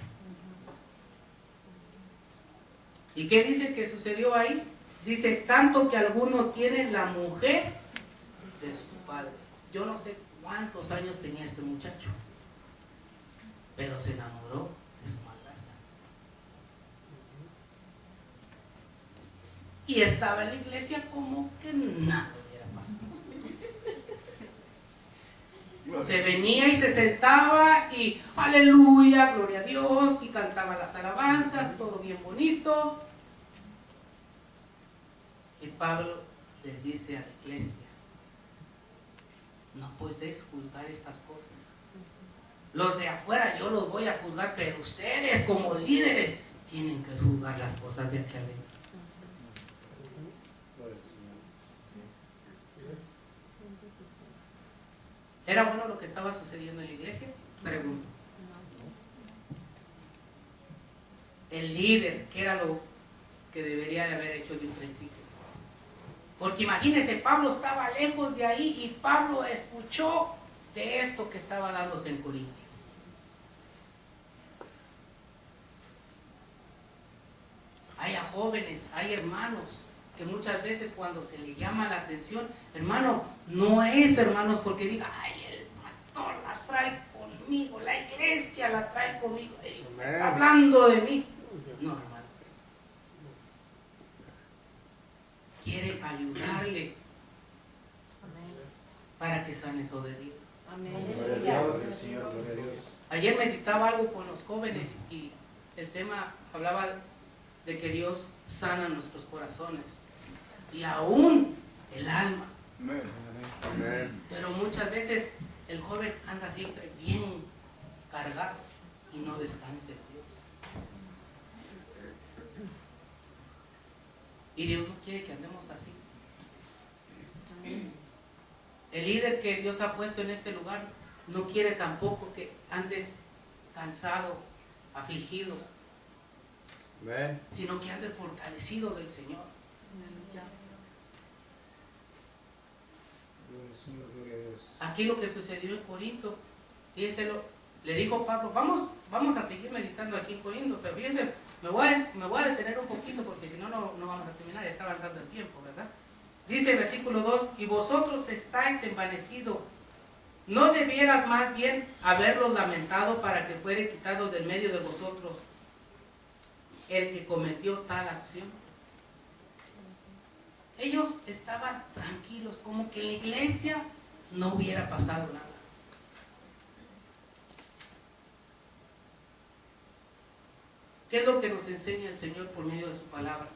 ¿Y qué dice que sucedió ahí? Dice, tanto que alguno tiene la mujer de su padre. Yo no sé cuántos años tenía este muchacho, pero se enamoró de su madrastra. Y estaba en la iglesia como que nada hubiera pasado. Se venía y se sentaba y aleluya, gloria a Dios, y cantaba las alabanzas, todo bien bonito. Y Pablo les dice a la iglesia, no podéis juzgar estas cosas. Los de afuera yo los voy a juzgar, pero ustedes como líderes tienen que juzgar las cosas de aquí adentro. ¿Era bueno lo que estaba sucediendo en la iglesia? Pregunto. El líder, ¿qué era lo que debería de haber hecho de un principio? Porque imagínense, Pablo estaba lejos de ahí y Pablo escuchó de esto que estaba dándose en Corinto. Hay a jóvenes, hay hermanos que muchas veces cuando se le llama la atención, hermano, no es, hermanos, porque diga, ay, el pastor la trae conmigo, la iglesia la trae conmigo, está hablando de mí. No, hermano. Quiere ayudarle para que sane todo el día. Ayer meditaba algo con los jóvenes y el tema hablaba de que Dios sana nuestros corazones y aún el alma. Pero muchas veces el joven anda siempre bien cargado y no descansa en Dios. Y Dios no quiere que andemos así. El líder que Dios ha puesto en este lugar no quiere tampoco que andes cansado, afligido, sino que andes fortalecido del Señor. Aquí lo que sucedió en Corinto, fíjense, le dijo Pablo, vamos a seguir meditando aquí en Corinto, pero fíjense, me voy a detener un poquito porque si no, no vamos a terminar, ya está avanzando el tiempo, ¿verdad? Dice el versículo 2, y vosotros estáis envanecidos, ¿no debieras más bien haberlos lamentado para que fuere quitado del medio de vosotros el que cometió tal acción? Ellos estaban tranquilos, como que en la iglesia no hubiera pasado nada. ¿Qué es lo que nos enseña el Señor por medio de su palabra?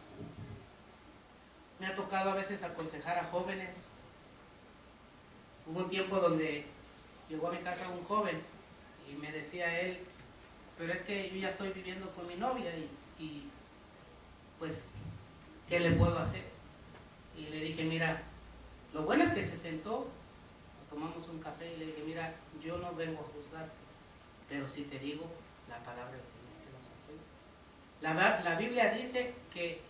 Me ha tocado a veces aconsejar a jóvenes. Hubo un tiempo donde llegó a mi casa un joven y me decía él, pero es que yo ya estoy viviendo con mi novia y pues, ¿qué le puedo hacer? Y le dije, mira, lo bueno es que se sentó, tomamos un café y le dije, mira, yo no vengo a juzgarte, pero sí te digo la palabra del Señor que nos enseña. La Biblia dice que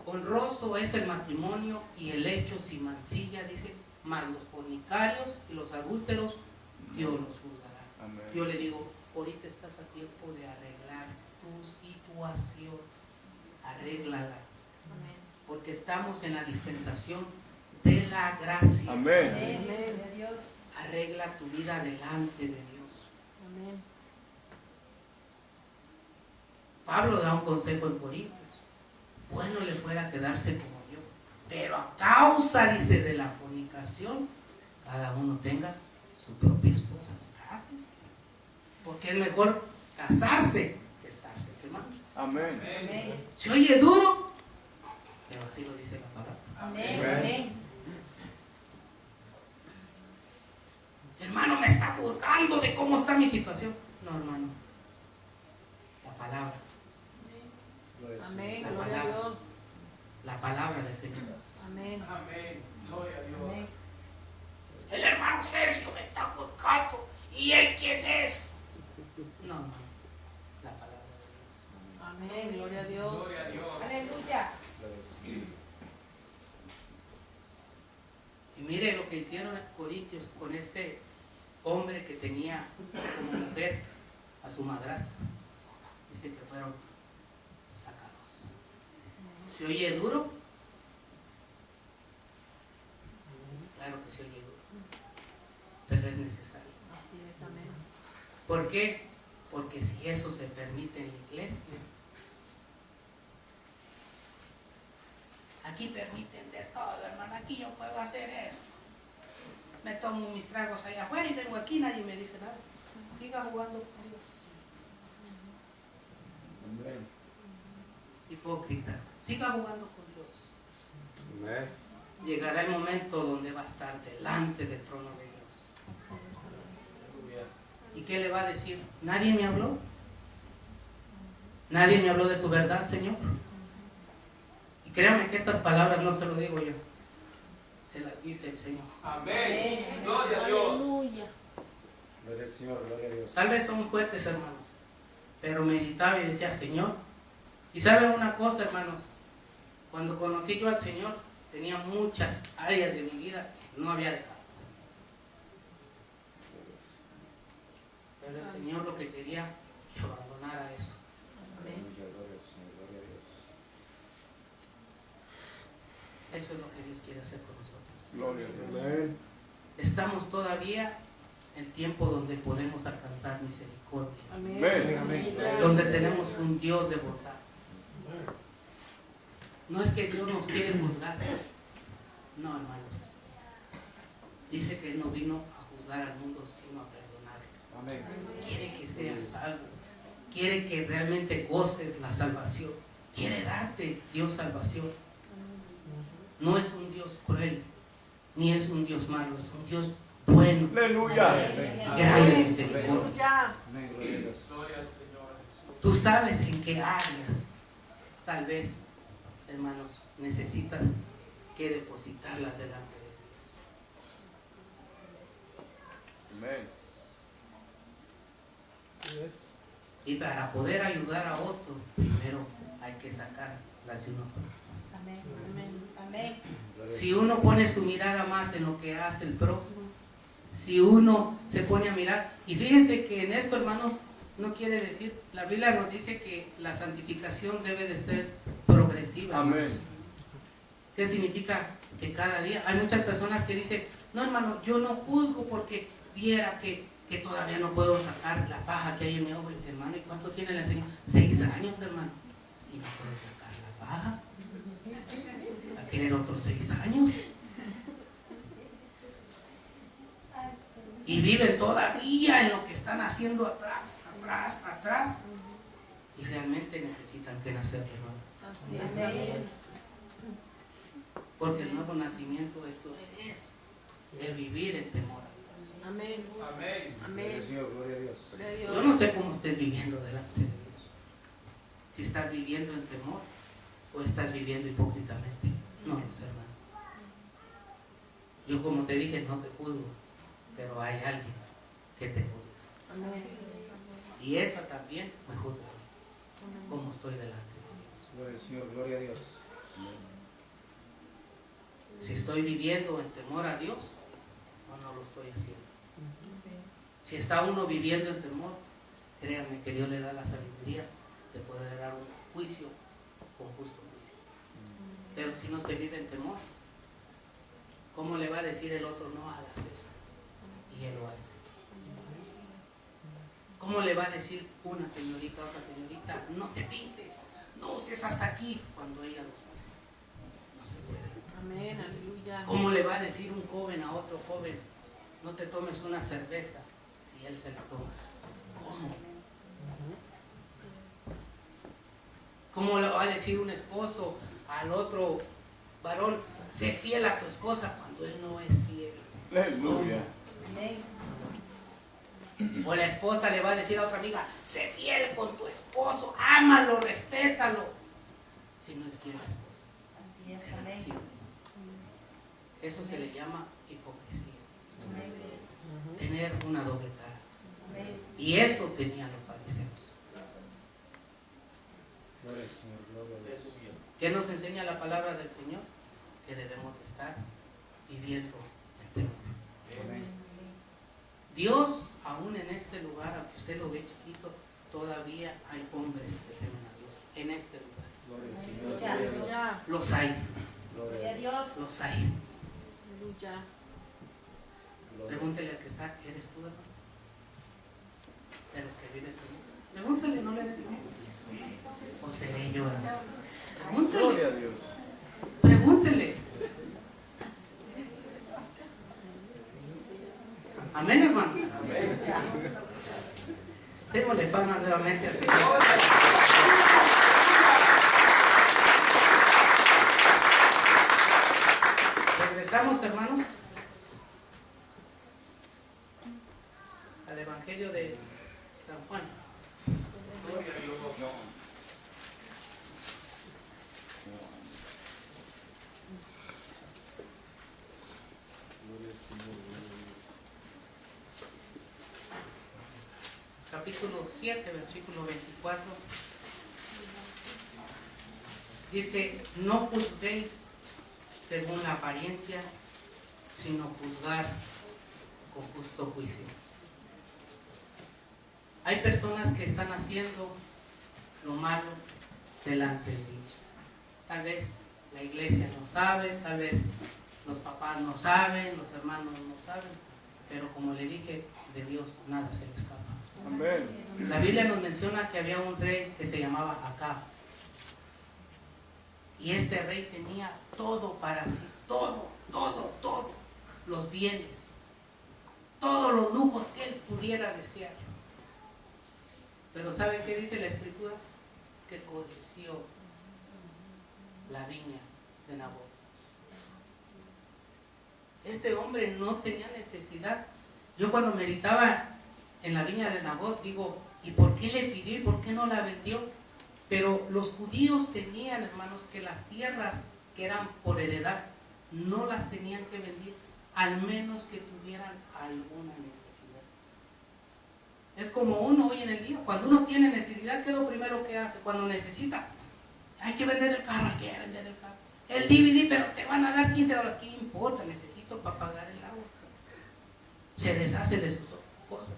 honroso es el matrimonio y el hecho sin mancilla, dice, mas los fornicarios y los adúlteros Dios los juzgará. Amén. Yo le digo, ahorita estás a tiempo de arreglar tu situación, arréglala. Amén. Porque estamos en la dispensación de la gracia. Amén. Amén. Arregla tu vida delante de Dios. Amén. Pablo da un consejo en Corintios. Bueno le fuera quedarse como yo, pero a causa, dice, de la fornicación, cada uno tenga su propia esposa. Cásense, porque es mejor casarse que estarse quemando. Amén. Se oye duro, pero así lo dice la palabra. Amén. está mi situación? No, hermano. La palabra. Amén. La Gloria a palabra. Dios. La palabra del Señor. Amén. Amén. Gloria a Dios. Amén. El hermano Sergio me está buscando. ¿Y él quién es? No, no. La palabra de Dios. Amén. Gloria a Dios. Gloria a Dios. Aleluya. Y mire lo que hicieron en Corintios con este hombre que tenía como mujer a su madrastra. Dice que fueron sacados. ¿Se oye duro? Claro que se oye duro. Pero es necesario. Así es. Amén. ¿Por qué? Porque si eso se permite en la iglesia, aquí permiten de todo, hermano. Aquí yo puedo hacer esto. Me tomo mis tragos allá afuera y vengo aquí, nadie me dice nada. Siga jugando con Dios. Amén. Hipócrita. Siga jugando con Dios. Amén. Llegará el momento donde va a estar delante del trono de Dios. ¿Y qué le va a decir? ¿Nadie me habló? ¿Nadie me habló de tu verdad, Señor? Y créanme que estas palabras no se lo digo yo. Se las dice el Señor. Amén. Gloria a Dios. Aleluya. Gloria al Señor, gloria a Dios. Tal vez son fuertes, hermanos. Pero meditaba y decía, Señor. Y saben una cosa, hermanos. Cuando conocí yo al Señor, tenía muchas áreas de mi vida que no había dejado. Pero el Señor lo que quería que abandonara eso. Aleluya, gloria al Señor, gloria a Dios. Eso es lo que Dios quiere hacer con nosotros. Gloria a Dios. Amén. Estamos todavía en el tiempo donde podemos alcanzar misericordia. Amén. Amén. Donde tenemos un Dios de bondad. No es que Dios nos quiere juzgar. No, hermanos. Dice que Él no vino a juzgar al mundo, sino a perdonar. Amén. Quiere que seas salvo. Quiere que realmente goces la salvación. Quiere darte Dios salvación. No es un Dios cruel, ni es un Dios malo, es un Dios bueno. Aleluya. Grande misericordia. Aleluya. Amén, gloria a Dios. Gloria al Señor Jesús. Tú sabes en qué áreas, tal vez, hermanos, necesitas que depositarlas delante de Dios. Amén. Así es. Y para poder ayudar a otro, primero hay que sacar las de uno. Amén. Amén. Amén. Gloria al Si uno pone su mirada más en lo que hace el prójimo, si uno se pone a mirar, y fíjense que en esto, hermanos, no quiere decir, la Biblia nos dice que la santificación debe de ser progresiva. Amén. ¿Qué significa? Que cada día, hay muchas personas que dicen, no, hermano, yo no juzgo porque viera que todavía no puedo sacar la paja que hay en mi ojo. Hermano, ¿y cuánto tiene el Señor? 6 años, hermano, y no puede sacar la paja. ¿Va a querer otros 6 años? Y viven todavía en lo que están haciendo atrás, atrás. Y realmente necesitan que nacer de nuevo. Así es. Amén. Porque el nuevo nacimiento, eso es el vivir en temor a Dios. Amén. Amén. Gloria al Amén. Señor, gloria a Dios. Gloria a Yo Dios. no sé cómo estés viviendo delante de Dios. Si estás viviendo en temor o estás viviendo hipócritamente. No lo sé, hermano. Yo, como te dije, no te juzgo, pero hay alguien que te juzga. Amén. Y esa también me juzga a mí, como estoy delante de Dios. Gloria al Señor, gloria a Dios. Si estoy viviendo en temor a Dios o no lo estoy haciendo. Si está uno viviendo en temor, créanme que Dios le da la sabiduría de poder dar un juicio con justo juicio. Pero si no se vive en temor, ¿cómo le va a decir el otro no hagas eso? Y él lo hace. ¿Cómo le va a decir una señorita a otra señorita, no te pintes, no uses hasta aquí, cuando ella los hace? No se puede. Amén. Aleluya. ¿Cómo le va a decir un joven a otro joven, no te tomes una cerveza si él se la toma? ¿Cómo? ¿Cómo le va a decir un esposo al otro varón, sé fiel a tu esposa cuando él no es fiel? Aleluya. Amén. O la esposa le va a decir a otra amiga, sé fiel con tu esposo, ámalo, respétalo. Si no es fiel a la esposa. Así es, amén. Sí. Eso se le llama hipocresía. Amén. Tener una doble cara. Amén. Y eso tenían los fariseos. Gloria al Señor, gloria a Dios. ¿Qué nos enseña la palabra del Señor? Que debemos de estar viviendo en temor. Amén. Dios, aún en este lugar, aunque usted lo ve chiquito, todavía hay hombres que temen a Dios en este lugar. Gloria al Señor, Aleluya, gloria a Dios. aleluya. Los hay, Gloria a Dios. los hay. Aleluya. Gloria. Pregúntele al que está, ¿eres tú, hermano? De los que viven conmigo. Pregúntele, no le dé miedo. ¿O seré yo, hermano? Pregúntele, Gloria a Dios. pregúntele. Amén, hermano. Amén. Démosle palmas nuevamente al Señor. Regresamos, hermanos, al Evangelio de San Juan. Gloria a Dios. Gloria al Señor, gloria a Dios. Capítulo 7, versículo 24. Dice, no juzguéis según la apariencia, sino juzgar con justo juicio. Hay personas que están haciendo lo malo delante de Dios. Tal vez la iglesia no sabe, tal vez los papás no saben, los hermanos no saben, pero como le dije, de Dios nada se le escapa. Amén. La Biblia nos menciona que había un rey que se llamaba Acab. Y este rey tenía todo para sí, todo, los bienes, todos los lujos que él pudiera desear. Pero ¿sabe qué dice la Escritura? Que codició la viña de Nabot. Este hombre no tenía necesidad. Yo cuando meditaba en la viña de Nabot, digo, ¿y por qué le pidió y por qué no la vendió? Pero los judíos tenían, hermanos, que las tierras que eran por heredad no las tenían que vender, al menos que tuvieran alguna necesidad. Es como uno hoy en el día, cuando uno tiene necesidad, ¿qué es lo primero que hace? Cuando necesita, hay que vender el carro, hay que vender el carro. El DVD, pero te van a dar $15, ¿qué importa? Necesito para pagar el agua. Se deshace de sus cosas.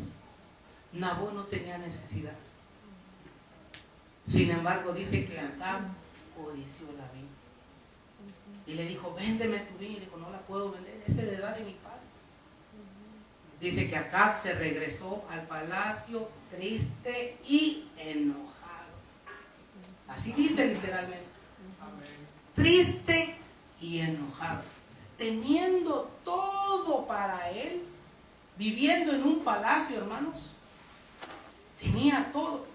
Nabot no tenía necesidad. Sin embargo, dice que Acab codició la viña. Y le dijo, véndeme tu viña. Y dijo, no la puedo vender, es heredad de mi padre. Dice que Acab se regresó al palacio triste y enojado. Así dice literalmente. Triste y enojado. Teniendo todo para él, viviendo en un palacio, hermanos. Tenía todo.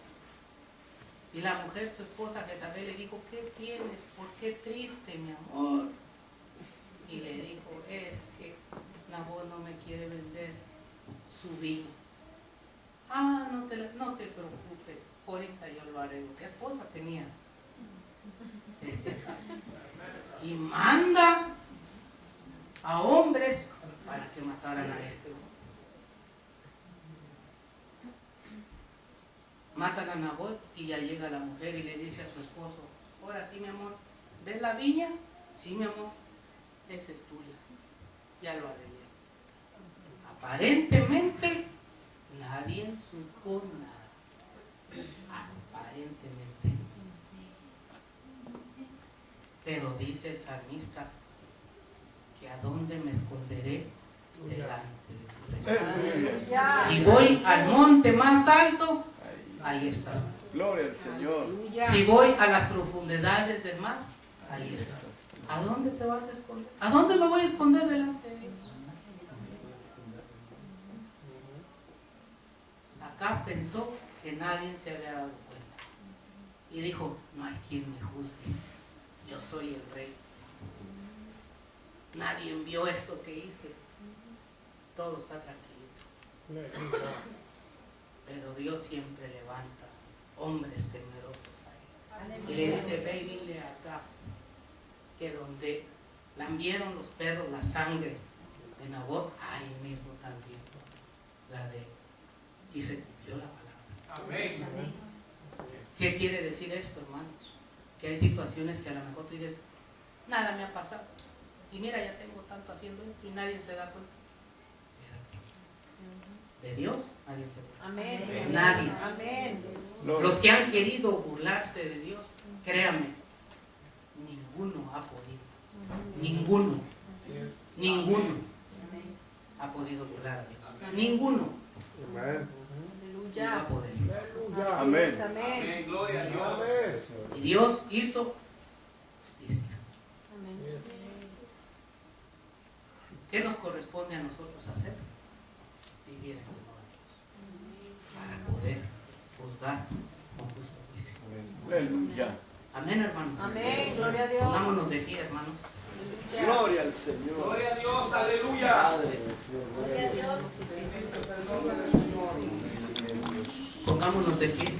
Y la mujer, su esposa Jezabel, le dijo, ¿qué tienes? ¿Por qué triste, mi amor? Y le dijo, es que Nabot no me quiere vender su viña. Ah, no te preocupes, ahorita yo lo haré. ¿Qué esposa tenía? Y manda a hombres para que mataran a este hombre. Matan a Nabot y ya llega la mujer y le dice a su esposo, ahora sí, mi amor, ¿ves la viña? Sí, mi amor, esa es tuya, ya lo arreglé. Aparentemente nadie supo nada, aparentemente. Pero dice el salmista que a dónde me esconderé delante de tu presencia. Si voy al monte más alto, ahí estás. Gloria al Señor. Si voy a las profundidades del mar, ahí estás. ¿A dónde te vas a esconder? ¿A dónde me voy a esconder delante de Dios? Acá pensó que nadie se había dado cuenta. Y dijo, no hay quien me juzgue. Yo soy el rey. Nadie vio esto que hice. Todo está tranquilo. pero Dios siempre levanta hombres temerosos a él. Y le dice, ve y dile a Acab que donde lambieron los perros la sangre de Nabot, ahí mismo también la de él. Y se cumplió la palabra. Amén. ¿Qué quiere decir esto, hermanos? Que hay situaciones que a lo mejor tú dices, nada me ha pasado. Y mira, ya tengo tanto haciendo esto y nadie se da cuenta. De Dios, nadie se da cuenta. Amén. Nadie. Amén. Los que han querido burlarse de Dios, créanme, ninguno ha podido. Ninguno. Ninguno ha podido burlar a Dios. Ninguno. No va a poder. Amén. Amén. Gloria a Dios. Y Dios hizo justicia. ¿Qué nos corresponde a nosotros hacer? Vivir en temor a Dios, para poder juzgar con justo juicio. Aleluya. Amén, hermanos. Amén. Gloria a Dios. Pongámonos de pie, hermanos. Gloria al Señor. Gloria a Dios. Aleluya. Padre. Gloria a Dios. Pongámonos de pie.